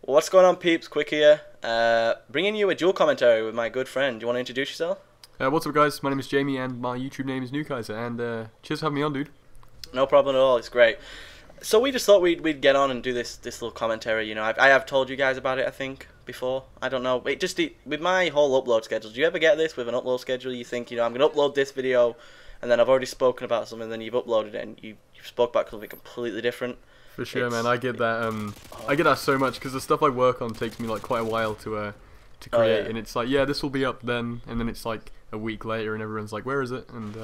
What's going on, peeps? Quick here. Bringing you a dual commentary with my good friend. Do you want to introduce yourself? What's up, guys? My name is Jamie, and my YouTube name is Nukaiser. And cheers for having me on, dude. No problem at all. It's great. So we just thought we'd get on and do this little commentary. You know, I have told you guys about it, I think, before. I don't know. With my whole upload schedule. Do you ever get this with an upload schedule? You think, you know, I'm going to upload this video, and then I've already spoken about something, then you've uploaded it, and you've spoke about something completely different. For sure, man. I get that. I get that so much because the stuff I work on takes me like quite a while to create, yeah. And it's like, yeah, this will be up then, and then it's like a week later, and everyone's like, where is it? And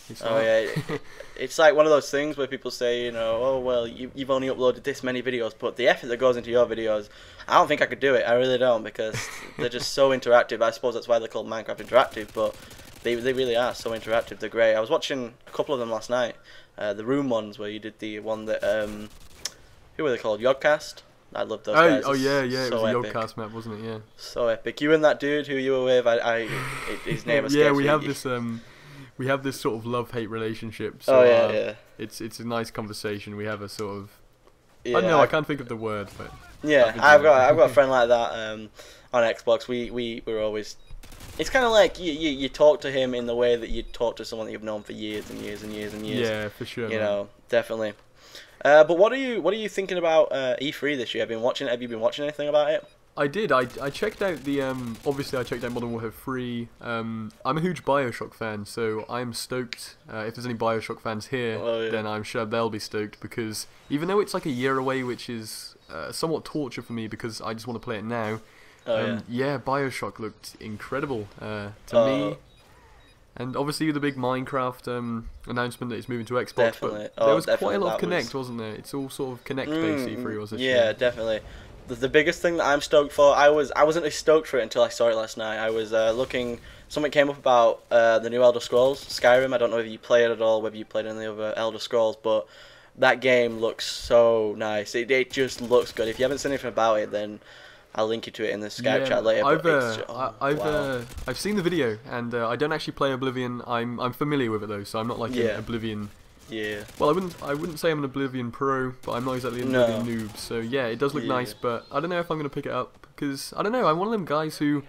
it's Oh yeah, it's like one of those things where people say, you know, oh well, you've only uploaded this many videos, but the effort that goes into your videos, I don't think I could do it. I really don't, because they're just so interactive. I suppose that's why they're called Minecraft Interactive, but they really are so interactive. They're great. I was watching a couple of them last night, the room ones where you did the one that who were they called? Yodcast. I love those guys. Oh yeah, It's it so was a epic. Yodcast map, wasn't it? Yeah. So epic. You and that dude who you were with, his name escapes Yeah, me. we have this sort of love-hate relationship. So, Oh yeah. It's a nice conversation. We have a sort of I Yeah, don't know. I can't think of the word, but yeah, I've got a friend like that on Xbox. We were always. It's kind of like you talk to him in the way that you talk to someone that you've known for years and years and years and years. yeah, for sure. You man. know, definitely. But what are you thinking about E3 this year? Have you been watching anything about it? I did. I checked out the obviously I checked out Modern Warfare 3. I'm a huge BioShock fan, so I'm stoked. If there's any BioShock fans here, Oh, yeah. then I'm sure they'll be stoked, because even though it's like a year away, which is somewhat torture for me because I just want to play it now. Oh Yeah, BioShock looked incredible to Oh. me. And obviously the big Minecraft announcement that it's moving to Xbox, Definitely. but Oh, there was quite definitely, a lot of that Connect, was- wasn't there? It's all sort of Connect-based E3 was this year. Yeah, definitely. The biggest thing that I'm stoked for, I wasn't as stoked for it until I saw it last night. I was looking, something came up about the new Elder Scrolls, Skyrim. I don't know if you play it at all, whether you played any of the other Elder Scrolls, but that game looks so nice. It just looks good. If you haven't seen anything about it, then I'll link you to it in the Skype chat later. I've But it's just, wow. I've seen the video, and I don't actually play Oblivion. I'm familiar with it though, so I'm not like Yeah. an Oblivion. Yeah. Well, I wouldn't say I'm an Oblivion pro, but I'm not exactly an No. Oblivion noob. So yeah, it does look Yeah. nice, but I don't know if I'm gonna pick it up, because I don't know. I'm one of them guys who,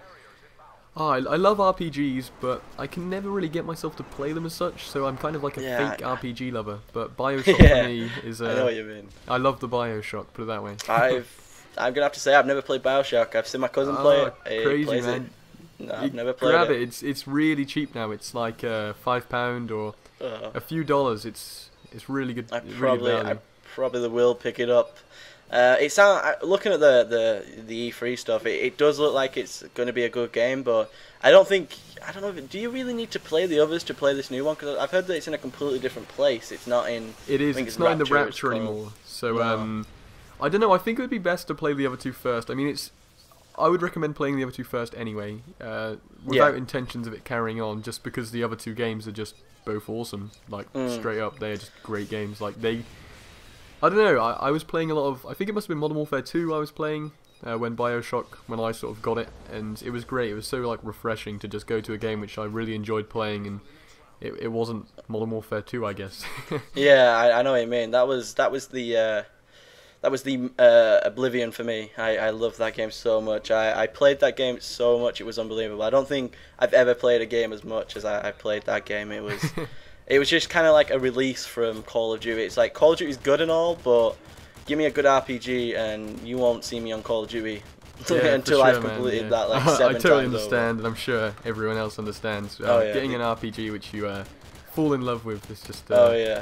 I love RPGs, but I can never really get myself to play them as such. So I'm kind of like a Yeah, fake RPG lover. But BioShock Yeah, for me is I know what you mean. I love the BioShock. Put it that way. I'm gonna have to say I've never played BioShock. I've seen my cousin play it. He Crazy, plays man. it. No, I've never played Grab it. It's really cheap now. It's like £5 or a few dollars. It's really good. I really value. probably will pick it up. Looking at the E3 stuff, it does look like it's going to be a good game, but I don't know. Do you really need to play the others to play this new one? Because I've heard that it's in a completely different place. It's not in. It is. I think It's not in the it's Rapture called. anymore. So No. I don't know. I think it would be best to play the other two first. I mean, I would recommend playing the other two first anyway, without intentions of it carrying on, just because the other two games are just both awesome. Like straight up, they're just great games. Like I don't know. I was playing a lot of. I think it must have been Modern Warfare 2. I was playing when when I sort of got it, and it was great. It was so like refreshing to just go to a game which I really enjoyed playing, and it wasn't Modern Warfare 2, I guess. Yeah, I know what you mean. That was the Oblivion for me. I loved that game so much. I played that game so much, it was unbelievable. I don't think I've ever played a game as much as I played that game. It was it was just kind of like a release from Call of Duty. It's like Call of Duty's good and all, but give me a good RPG and you won't see me on Call of Duty Yeah, until for I've sure, man, completed yeah. that like I 7 totally times understand, over. and I'm sure everyone else understands. Oh, yeah. Getting an RPG which you fall in love with is just Oh yeah.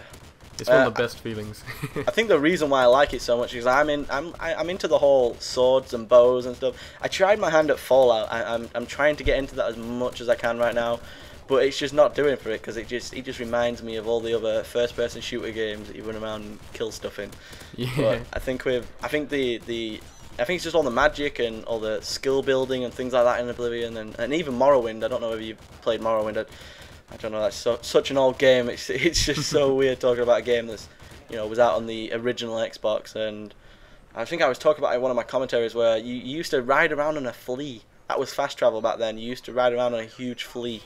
it's one of the best feelings. I think the reason why I like it so much is I'm into the whole swords and bows and stuff. I tried my hand at Fallout. I'm trying to get into that as much as I can right now, but it's just not doing for it because it just reminds me of all the other first-person shooter games that you run around and kill stuff in. Yeah. But I think it's just all the magic and all the skill building and things like that in Oblivion and even Morrowind. I don't know if you've played Morrowind. I don't know, that's such an old game. It's just so weird talking about a game that's, you know, was out on the original Xbox. And I think I was talking about it in one of my commentaries where you used to ride around on a flea. That was fast travel back then. You used to ride around on a huge flea,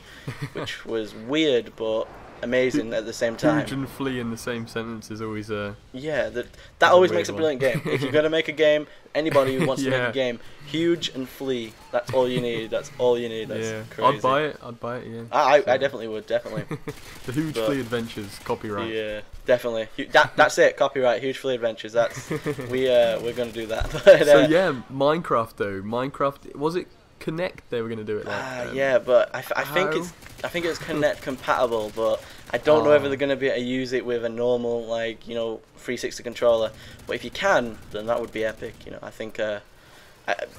which was weird, but amazing at the same time. Huge and flea in the same sentence is always Yeah, that always weird makes a one. brilliant game. If you're gonna make a game, anybody who wants to make Yeah. a game, huge and flea. That's all you need. That's all you need. That's yeah. crazy. I'd buy it. I'd buy it. Yeah. I So- definitely would. Definitely. The Huge But- Flea Adventures copyright. Yeah, definitely. That's it. Copyright. Huge Flea Adventures. That's we're gonna do that. But, So yeah, Minecraft though. Minecraft, was it Connect they were going to do it like? yeah, but I think how? I think it's Connect compatible, but I don't know Oh. whether they're gonna be able to use it with a normal 360 controller. But if you can, then that would be epic. I think.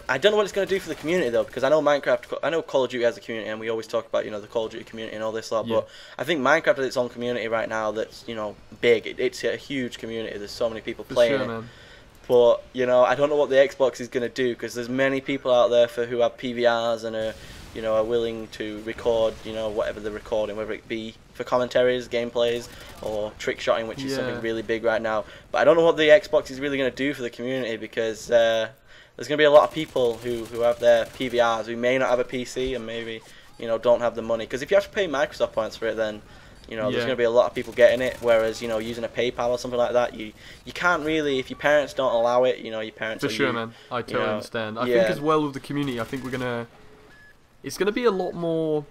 I don't know what it's going to do for the community though, because I know I know Call of Duty has a community, and we always talk about the Call of Duty community and all this lot. Yeah. But I think Minecraft has its own community right now that's big. It's a huge community. There's so many people For playing sure, it. man. But I don't know what the Xbox is going to do, because there's many people out there who have PVRs and are willing to record whatever they're recording, whether it be for commentaries, gameplays, or trick shotting, which is Yeah. something really big right now. But I don't know what the Xbox is really going to do for the community, because there's going to be a lot of people who have their PVRs who may not have a PC and maybe don't have the money. Because if you have to pay Microsoft points for it, then there's Yeah. going to be a lot of people getting it. Whereas using a PayPal or something like that, you can't really, if your parents don't allow it. Your parents. For are sure, you, man. I totally understand. I yeah. think as well with the community, I think it's gonna be a lot more.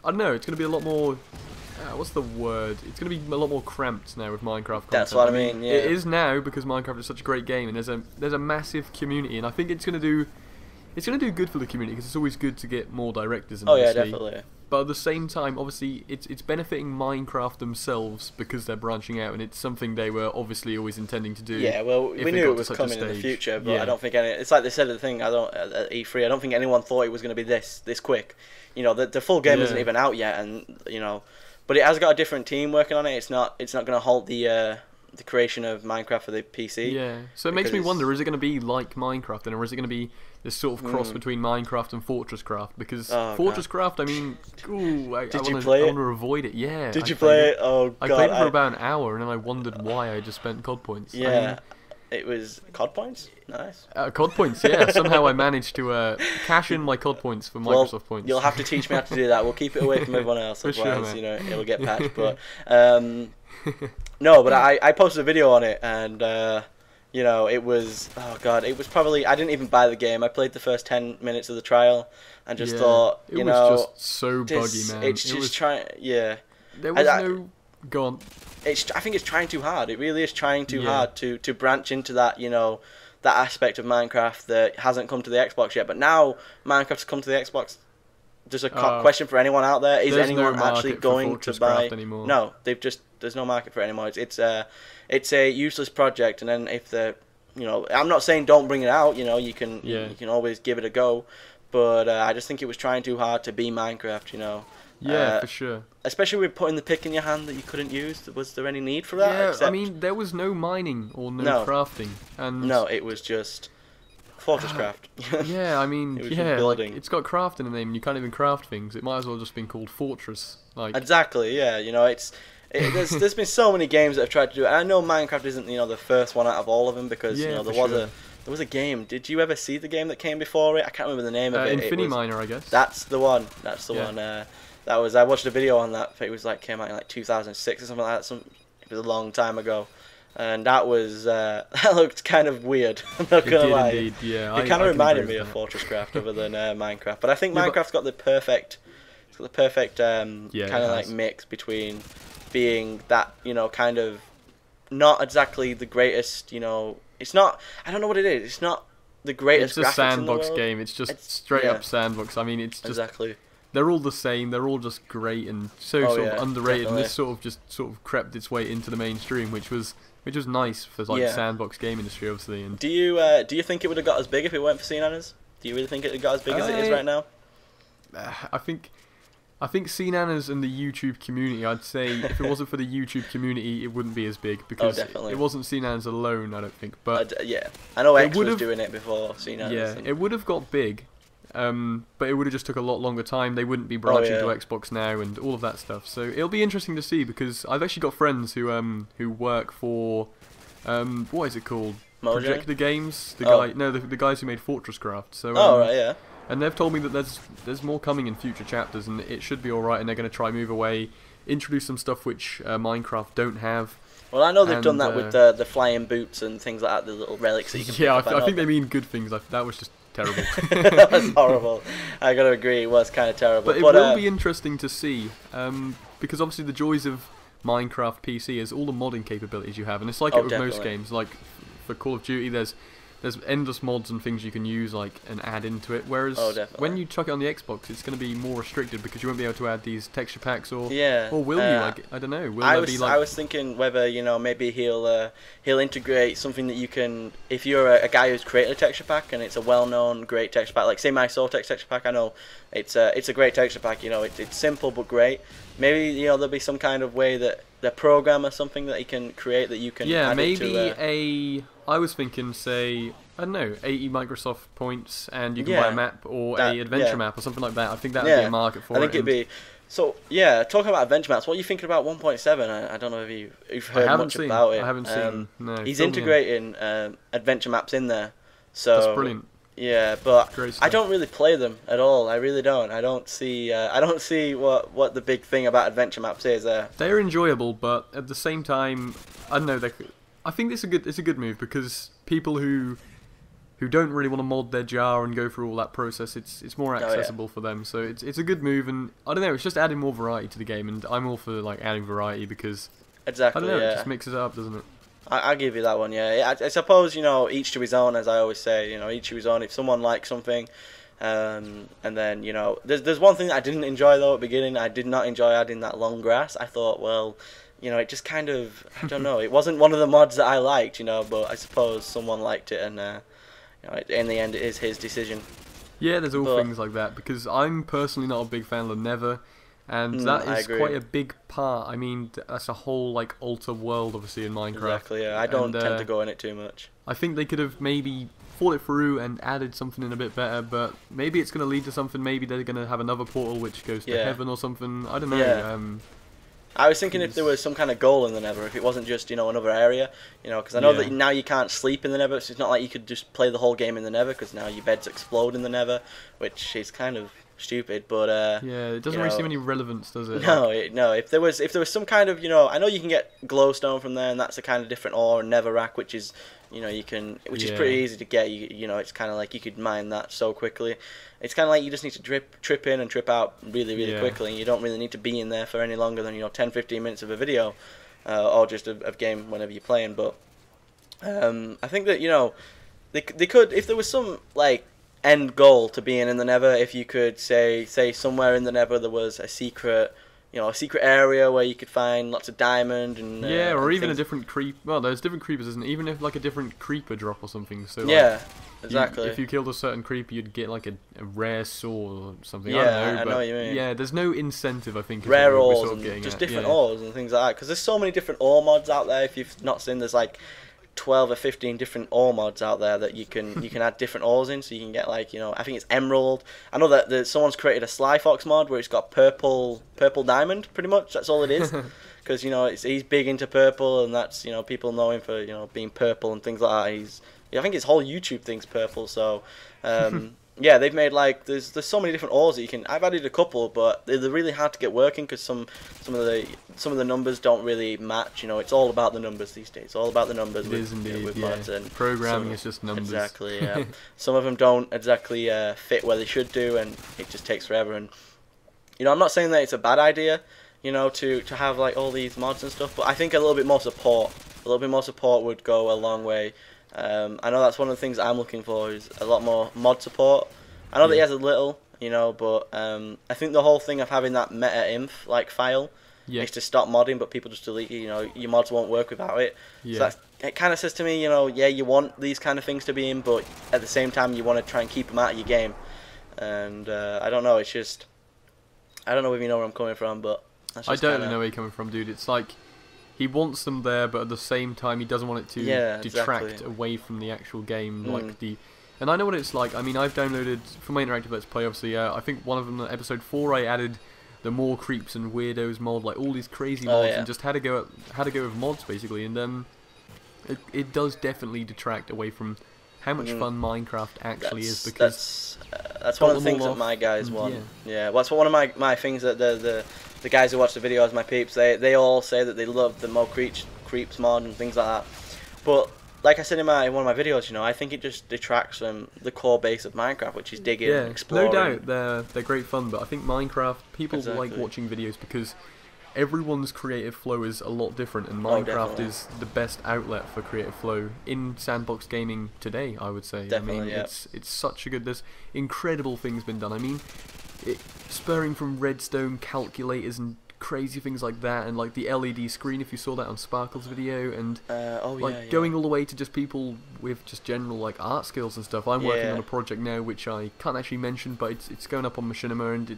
I don't know. It's gonna be a lot more. What's the word? It's gonna be a lot more cramped now with Minecraft content. That's what I mean. Yeah. It is now because Minecraft is such a great game, and there's a massive community, and I think it's gonna do good for the community, because it's always good to get more directors. Oh yeah, obviously. definitely. But at the same time, obviously, it's benefiting Minecraft themselves because they're branching out, and it's something they were obviously always intending to do. Yeah, well, if we it knew got it to was such a coming in the stage. future, but Yeah. I don't think it's like they said at the thing. At E3, I don't think anyone thought it was going to be this quick. The full game isn't Yeah. even out yet, and but it has got a different team working on it. It's not going to halt the creation of Minecraft for the PC. Yeah, so it makes because me it's- wonder, is it going to be like Minecraft, or is it going to be this sort of cross between Minecraft and Fortress Craft? Because Oh, Fortress Craft, I mean, Did you I play it? want to avoid it, yeah. Did I you played play it? Oh god, I played it for about an hour, and then I wondered why I just spent COD points. yeah. I mean, It was COD points. Nice. COD points, yeah. Somehow I managed to cash in my COD points for Microsoft Well, points. you'll have to teach me how to do that. We'll keep it away from everyone else, For sure, otherwise, man. it'll get patched. But no, but I posted a video on it, and it was, oh god, it was probably, I didn't even buy the game. I played the first 10 minutes of the trial and just Yeah, thought, it was just so buggy, this, man. it's It just was, trying, yeah. there was no. Go on. I think it's trying too hard. It really is trying too Yeah. hard to branch into that, that aspect of Minecraft that hasn't come to the Xbox yet. But now Minecraft's come to the Xbox. Just a question for anyone out there: is there's anyone no actually market for going to Fortress buy? Craft anymore. No, there's no market for it anymore. It's a useless project. And then if I'm not saying don't bring it out. You can always give it a go. But I just think it was trying too hard to be Minecraft. Yeah, for sure. Especially with putting the pick in your hand that you couldn't use. Was there any need for that? Yeah, except, I mean, there was no mining or No. crafting, and no, it was just Fortress Craft. yeah, I mean, It was just yeah, like, building. it's got craft in the name, and you can't even craft things. It might as well just been called Fortress. Like, Exactly. Yeah. There's been so many games that have tried to do it. And I know Minecraft isn't the first one out of all of that because Yeah, there for was sure. there was a game. Did you ever see the game that came before it? I can't remember the name of it. It was- Infiniminer, I guess. That's the one. That's the Yeah. one. I watched a video on that. It was came out in 2006 or something like that. It was a long time ago, and that was that looked kind of weird. I'm not It gonna did lie. indeed, yeah. It kind of reminded me of Fortress Craft other than Minecraft. But I think Yeah, but- Minecraft's got the perfect, kind it of has. mix between being that kind of not exactly the greatest. It's not. I don't know what it is. It's not the greatest. It's a graphics in the sandbox world. game. It's just It's- straight yeah. up sandbox. I mean, it's just Exactly. they're all the same. They're all just great and so Oh, sort yeah, of underrated. definitely. And this sort of crept its way into the mainstream, which was nice for Yeah. sandbox game industry, obviously. And Do you think it would have got as big if it weren't for Cnanas? Do you really think it got as big as it is right now? I think Cnanas and the YouTube community, I'd say if it wasn't for the YouTube community, it wouldn't be as big because definitely. it wasn't Cnanas alone, I don't think. But Yeah, I know it X was would've- doing it before Cnanas. yeah, and- it would have got big, but it would have just took a lot longer time. They wouldn't be branching to yeah. Xbox now and all of that stuff. So it'll be interesting to see because I've actually got friends who work for what is it called? Mojang? Projector Games. Oh. The guys who made Fortress Craft. So Right, yeah. and they've told me that there's more coming in future chapters, and it should be all right. And they're going to try move away introduce some stuff which Minecraft don't have. Well, I know they've done that with the flying boots and things like that, the little relics that you can pick up. I think they mean good things. That was just terrible. That was horrible. I gotta agree, it was kind of terrible. But it will be interesting to see, because obviously the joys of Minecraft PC is all the modding capabilities you have, and it's like it with most games. Like for Call of Duty, there's endless mods and things you can use and add into it. Whereas when you chuck it on the Xbox, it's going to be more restricted because you won't be able to add these texture packs or will you? I don't know. I was thinking whether maybe he'll integrate something that you can, if you're a guy who's created a texture pack and it's a well-known great texture pack, like say my Soultex texture pack. I know it's a great texture pack. It's simple but great. Maybe there'll be some kind of way that the program or something that he can create that you can add maybe I was thinking, say, I don't know, 80 Microsoft points and you can buy a map or a adventure map or something like that. I think that would be a market for it. I think it'd be. So, talking about adventure maps, what are you thinking about 1.7? I don't know if you've heard much about it. I haven't seen. No, he's integrating adventure maps in there. So that's brilliant. Yeah, but I don't really play them at all. I really don't. I don't see what the big thing about adventure maps is there. They're enjoyable, but at the same time, I don't know. I think it's a good move because people who don't really want to mod their jar and go through all that process, it's more accessible for them. So it's a good move, and I don't know. It's just adding more variety to the game, and I'm all for adding variety because I don't know. It just mixes it up, doesn't it? I'll give you that one, yeah. I suppose, each to his own, as I always say, each to his own. If someone likes something, and then, there's one thing that I didn't enjoy, though, at the beginning. I did not enjoy adding that long grass. I thought, well, it just kind of, I don't know, it wasn't one of the mods that I liked, but I suppose someone liked it, and, in the end, it is his decision. Yeah, there's all things like that, because I'm personally not a big fan of the Nether. And that is quite a big part. I mean, that's a whole alter world, obviously, in Minecraft. Exactly. Yeah, I don't tend to go in it too much. I think they could have maybe thought it through and added something in a bit better. But maybe it's going to lead to something. Maybe they're going to have another portal which goes to heaven or something. I don't know. Yeah. I was thinking if there was some kind of goal in the Nether, if it wasn't just another area, because I know that now you can't sleep in the Nether. So it's not like you could just play the whole game in the Nether because now your beds explode in the Nether, which is kind of stupid, but it doesn't really seem any relevance, does it? No. If there was some kind of I know you can get glowstone from there, and that's a kind of different ore, and netherrack, which is you can, which is pretty easy to get. It's kind of like you could mine that so quickly. It's kind of like you just need to trip in and trip out really quickly, and you don't really need to be in there for any longer than 10-15 minutes of a video, or just a game whenever you're playing. But I think that they could, if there was some end goal to being in the Nether, if you could say somewhere in the Nether there was a secret area where you could find lots of diamond and or even a different creep. Well, there's different creepers, isn't it? Even if a different creeper drop or something. So exactly. If you killed a certain creeper, you'd get a rare sword or something. Yeah, I know what you mean. Yeah, there's no incentive, I think. Rare ores and just different ores and things like that. Because there's so many different ore mods out there. If you've not seen, there's 12 or 15 different ore mods out there that you can add different ores in, so you can get I think it's emerald. I know that someone's created a Sly Fox mod where it's got purple diamond, pretty much. That's all it is. Because he's big into purple, and that's people know him for being purple and things like that. I think his whole YouTube thing's purple. So yeah, they've made there's so many different ores that you can. I've added a couple, but they're really hard to get working because some of the numbers don't really match. It's all about the numbers these days. It's all about the numbers. It is indeed. With mods and programming is just numbers. Exactly. Yeah. Some of them don't exactly fit where they should do, and it just takes forever. And I'm not saying that it's a bad idea, to have all these mods and stuff, but I think a little bit more support would go a long way. I know that's one of the things I'm looking for is a lot more mod support. I know that he has a little, but I think the whole thing of having that meta-inf file is to stop modding, but people just delete your mods won't work without it. So it kind of says to me, you want these kind of things to be in, but at the same time you want to try and keep them out of your game. And I don't know, it's just, I don't know if you know where I'm coming from, but that's just I don't know where you're coming from, dude. It's he wants them there, but at the same time he doesn't want it to detract away from the actual game, And I know what it's like. I mean, I've downloaded for my interactive Let's Play. Obviously, I think one of them, episode 4, I added the more creeps and weirdos mod, all these crazy mods, and just had to go with mods basically. And it does definitely detract away from how much fun Minecraft actually is, because that's one of the things that my guys want. Yeah, that's one of my things that the guys who watch the videos, my peeps, they all say that they love the Mo Creeps mod and things like that. But like I said in one of my videos, you know, I think it just detracts from the core base of Minecraft, which is digging, exploring. No doubt, they're great fun, but I think Minecraft, people like watching videos because everyone's creative flow is a lot different, and Minecraft is the best outlet for creative flow in sandbox gaming today, I would say. Definitely, it's such a good, there's incredible things been done. I mean, spurring from redstone calculators and crazy things like that, and like the LED screen, if you saw that on Sparkle's video, and going all the way to just people with just general like art skills and stuff. I'm working on a project now which I can't actually mention, but it's going up on Machinima, and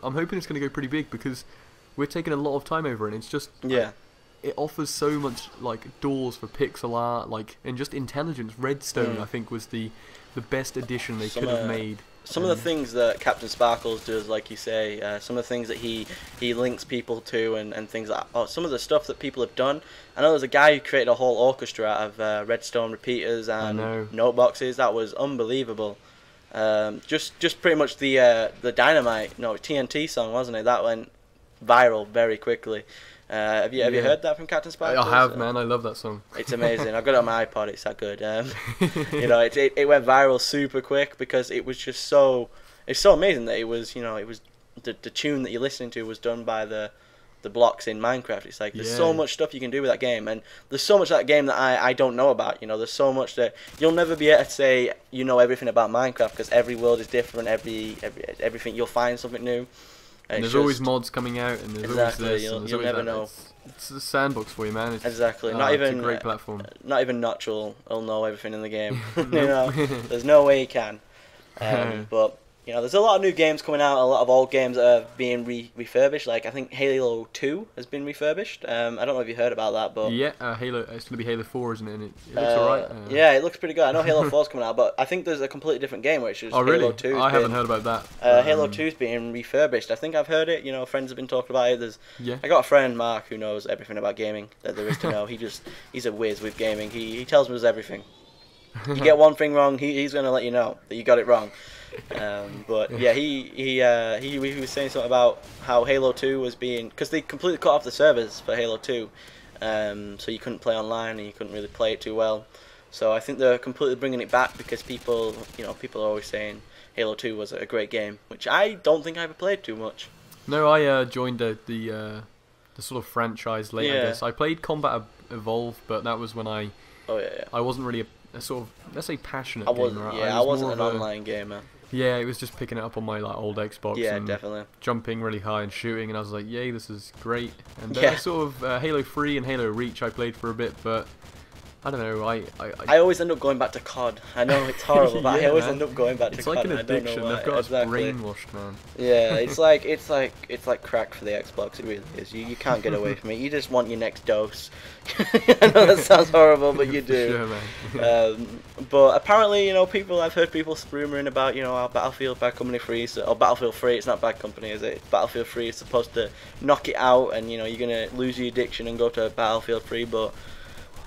I'm hoping it's going to go pretty big because we're taking a lot of time over it, and it's just it offers so much like doors for pixel art, like, and just intelligence. Redstone I think was the best addition they could have made. Some of the things that Captain Sparkles does, like you say, some of the things that he links people to, and things like some of the stuff that people have done. I know there's a guy who created a whole orchestra out of redstone repeaters and note boxes. That was unbelievable. Just pretty much the Dynamite, TNT song, wasn't it? That went viral very quickly. Have you heard that from Captain Sparkles? I have, man. I love that song. It's amazing. I've got it on my iPod. It's that good. You know, it went viral super quick because it was just so. It's so amazing that it was the tune that you're listening to was done by the blocks in Minecraft. It's like there's so much stuff you can do with that game, and there's so much of that game that I don't know about. You know, there's so much that you'll never be able to say you know everything about Minecraft because every world is different. Everything you'll find something new. And there's always mods coming out, and there's always this. You'll never know. It's a sandbox for you, man. It's not even it's a great platform. Not even Notch will know everything in the game. You know, there's no way he can. But you know, there's a lot of new games coming out. A lot of old games that are being refurbished. Like I think Halo 2 has been refurbished. I don't know if you heard about that, but Halo. It's going to be Halo 4, isn't it? And it looks alright. Yeah, it looks pretty good. I know Halo 4's coming out, but I think there's a completely different game which is Halo 2. I haven't heard about that. Halo 2's being refurbished. I think I've heard it. You know, friends have been talking about it. I got a friend, Mark, who knows everything about gaming that there is to know. He's a whiz with gaming. He tells me there's everything. You get one thing wrong, he's going to let you know that you got it wrong. But yeah, he was saying something about how Halo 2 was being, because they completely cut off the servers for Halo 2, so you couldn't play online and you couldn't really play it too well. So I think they're completely bringing it back because people are always saying Halo 2 was a great game, which I don't think I ever played too much. No, I joined the sort of franchise late. I guess I played Combat Evolved, but that was when I wasn't really a sort of, let's say, passionate gamer. I wasn't an online gamer. Yeah, it was just picking it up on my old Xbox. Yeah, and definitely. Jumping really high and shooting, and I was like, yay, this is great. And then I sort of Halo 3 and Halo Reach I played for a bit, but I don't know. I always end up going back to COD. I know it's horrible, but I always end up going back to COD. It's like an addiction. I've got brainwashed, man. Yeah, it's like crack for the Xbox. It really is. You can't get away from it. You just want your next dose. I know that sounds horrible, but you do. Sure, man. But apparently, I've heard people rumoring about, our Battlefield Bad Company 3, or Battlefield 3. It's not Bad Company, is it? Battlefield 3 is supposed to knock it out, and you're gonna lose your addiction and go to Battlefield 3, but.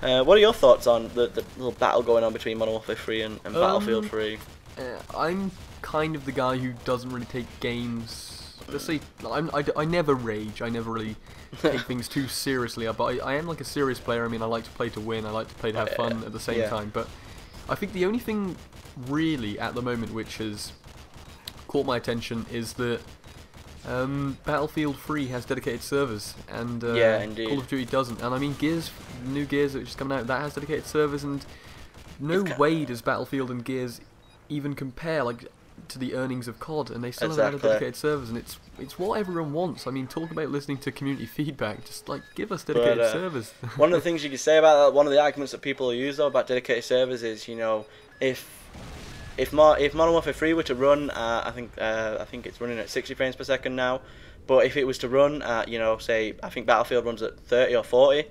What are your thoughts on the little battle going on between Modern Warfare 3 and Battlefield 3? I'm kind of the guy who doesn't really take games. Let's say I never rage. I never really take things too seriously. But I am like a serious player. I mean, I like to play to win. I like to play to have fun at the same time. But I think the only thing really at the moment which has caught my attention is that Battlefield 3 has dedicated servers, and Call of Duty doesn't. And I mean, new Gears which is coming out, that has dedicated servers, and no way does Battlefield and Gears even compare to the earnings of COD, and they still have dedicated servers, and it's what everyone wants. I mean, talk about listening to community feedback. Just give us dedicated servers. One of the things you can say about that, one of the arguments that people use though about dedicated servers is, if Modern Warfare 3 were to run, I think it's running at 60 frames per second now, but if it was to run at, say, I think Battlefield runs at 30 or 40,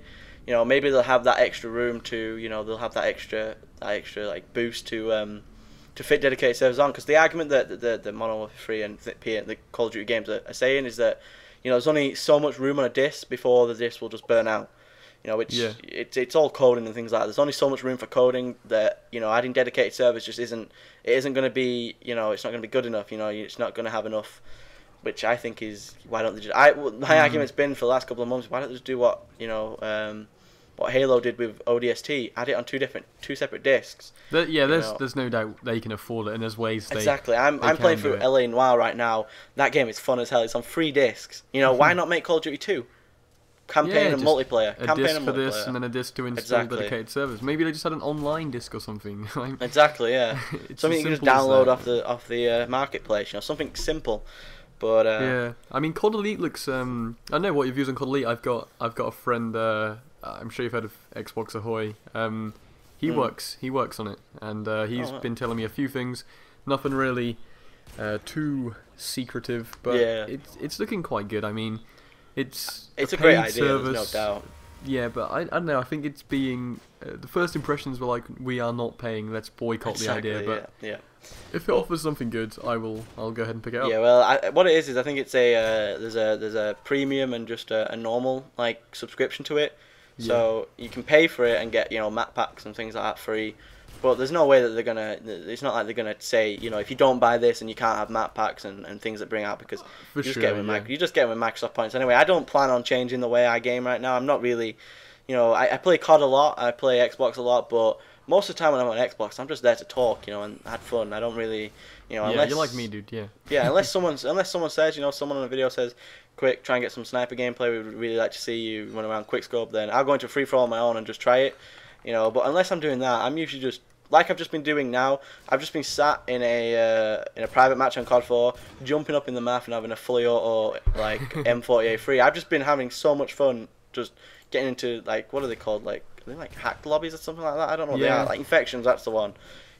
maybe they'll have that extra room to, they'll have that extra boost to fit dedicated servers on, because the argument that the Modern Warfare 3 and the Call of Duty games are saying is that, there's only so much room on a disc before the disc will just burn out. It's all coding and things like that. There's only so much room for coding that, adding dedicated servers just isn't going to be, it's not going to be good enough. It's not going to have enough which I think is, why don't they just? My argument's been for the last couple of months, why don't they just do what what Halo did with ODST? Add it on two separate discs. There's no doubt they can afford it, and there's ways they exactly. I'm playing through LA Noire right now. That game is fun as hell. It's on 3 discs. Why not make Call of Duty 2? Campaign and multiplayer. A disc for this, and then a disc to install dedicated servers. Maybe they just had an online disc or something. Exactly, yeah. Something you can just download off the marketplace. Something simple. But yeah, I mean, COD Elite looks. I don't know what your views on COD Elite. I've got a friend. I'm sure you've heard of Xbox Ahoy. He works on it, and he's been telling me a few things. Nothing really too secretive, but it's looking quite good. I mean, it's a great idea. There's no doubt. Yeah, but I don't know. I think it's being the first impressions were like, we are not paying. Let's boycott the idea. But yeah. If it offers something good, I'll go ahead and pick it up. Yeah, well, what it is I think it's there's a premium and just a normal subscription to it. So you can pay for it and get map packs and things like that free. But there's no way that they're gonna. It's not like they're gonna say if you don't buy this and you can't have map packs and things that bring out, because you just get them with Microsoft points anyway. I don't plan on changing the way I game right now. I'm not really, I play COD a lot. I play Xbox a lot, but most of the time when I'm on Xbox, I'm just there to talk, and have fun. I don't really, unless you're like me, dude. Yeah. Yeah, unless someone says, someone on a video says, quick, try and get some sniper gameplay. We would really like to see you run around quickscope. Then I'll go into free for all on my own and just try it, But unless I'm doing that, I'm usually just like I've just been doing now. I've just been sat in a private match on COD 4, jumping up in the map and having a fully auto M48 free. I've just been having so much fun, just getting into what are they called? Are they hacked lobbies or something like that? I don't know what they are. Infections, that's the one.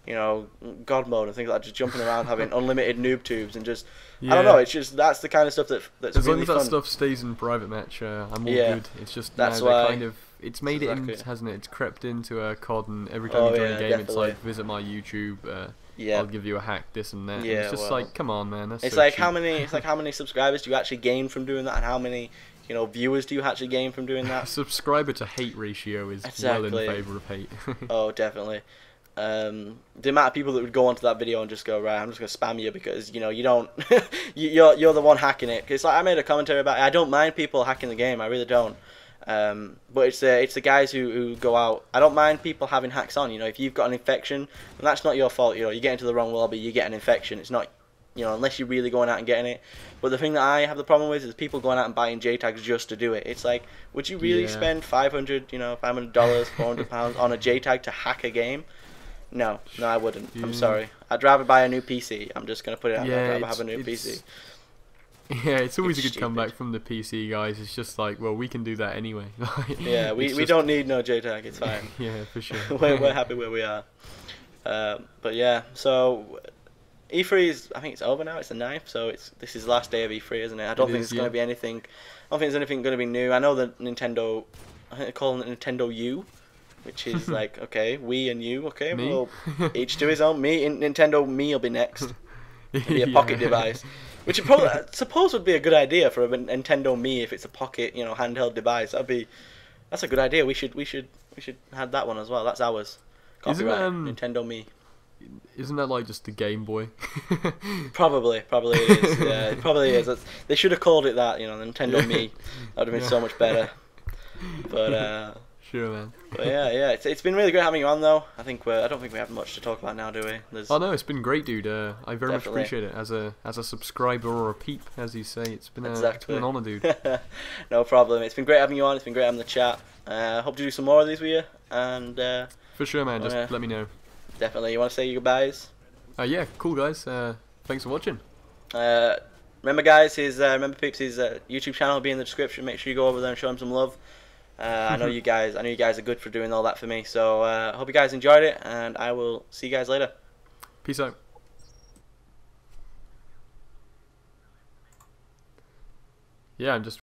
God mode and things like that, just jumping around, having unlimited noob tubes, and just I don't know. It's just that's the kind of stuff that's as really long as fun. that stuff stays in private match, I'm all good. It's just that's now why kind of it's made it in, hasn't it? It's crept into COD, and every time you join a game, definitely. it's like visit my YouTube. I'll give you a hack, this and that. Yeah, it's just come on, man. That's it's so like cheap. how many subscribers do you actually gain from doing that, and how many viewers do you actually gain from doing that? Subscriber to hate ratio is well in favour of hate. Oh, definitely. The amount of people that would go onto that video and just go, right, I'm just gonna spam you because you don't you're the one hacking it. Because I made a commentary about it. I don't mind people hacking the game, I really don't. But it's the guys who go out. I don't mind people having hacks on. If you've got an infection, and that's not your fault. You get into the wrong lobby, you get an infection. It's not unless you're really going out and getting it. But the thing that I have the problem with is people going out and buying JTags just to do it. It's like, would you really spend $500, $500, £400 on a JTag to hack a game? No, I wouldn't. I'm sorry. I'd rather buy a new PC. I'm just gonna put it out there. I'd rather have a new PC. Yeah, it's always a good comeback from the PC guys. It's just like, well, we can do that anyway. Yeah, we don't need no JTAG. It's fine. Yeah, for sure. we're happy where we are. But yeah, so E3 is, I think it's over now. It's the 9th, so this is the last day of E3, isn't it? I don't think there's going to be anything. I don't think there's anything going to be new. I know that Nintendo, I think they're calling it Nintendo U, which is like, okay, we and you, okay, Me? well, each to his own. Nintendo Me will be next. It'll be a pocket device, which probably I suppose would be a good idea for a Nintendo Me if it's a pocket, handheld device. That's a good idea. We should have that one as well. That's ours. Copyright, Nintendo Me. Isn't that like just the Game Boy? Probably it is. Yeah, it probably is. They should have called it that, the Nintendo Me. That would have been so much better. But sure, man. But yeah. It's been really great having you on, though. I don't think we have much to talk about now, do we? Oh no, it's been great, dude. I very much appreciate it as a subscriber or a peep, as you say. It's been an honour, dude. No problem. It's been great having you on. It's been great having the chat. Hope to do some more of these with you. And for sure, man. Just let me know. Definitely. You want to say your goodbyes? Yeah, cool, guys. Thanks for watching. Remember, guys, remember Peeps' YouTube channel will be in the description. Make sure you go over there and show him some love. I know you guys are good for doing all that for me. So I hope you guys enjoyed it, and I will see you guys later. Peace out. Yeah, I'm just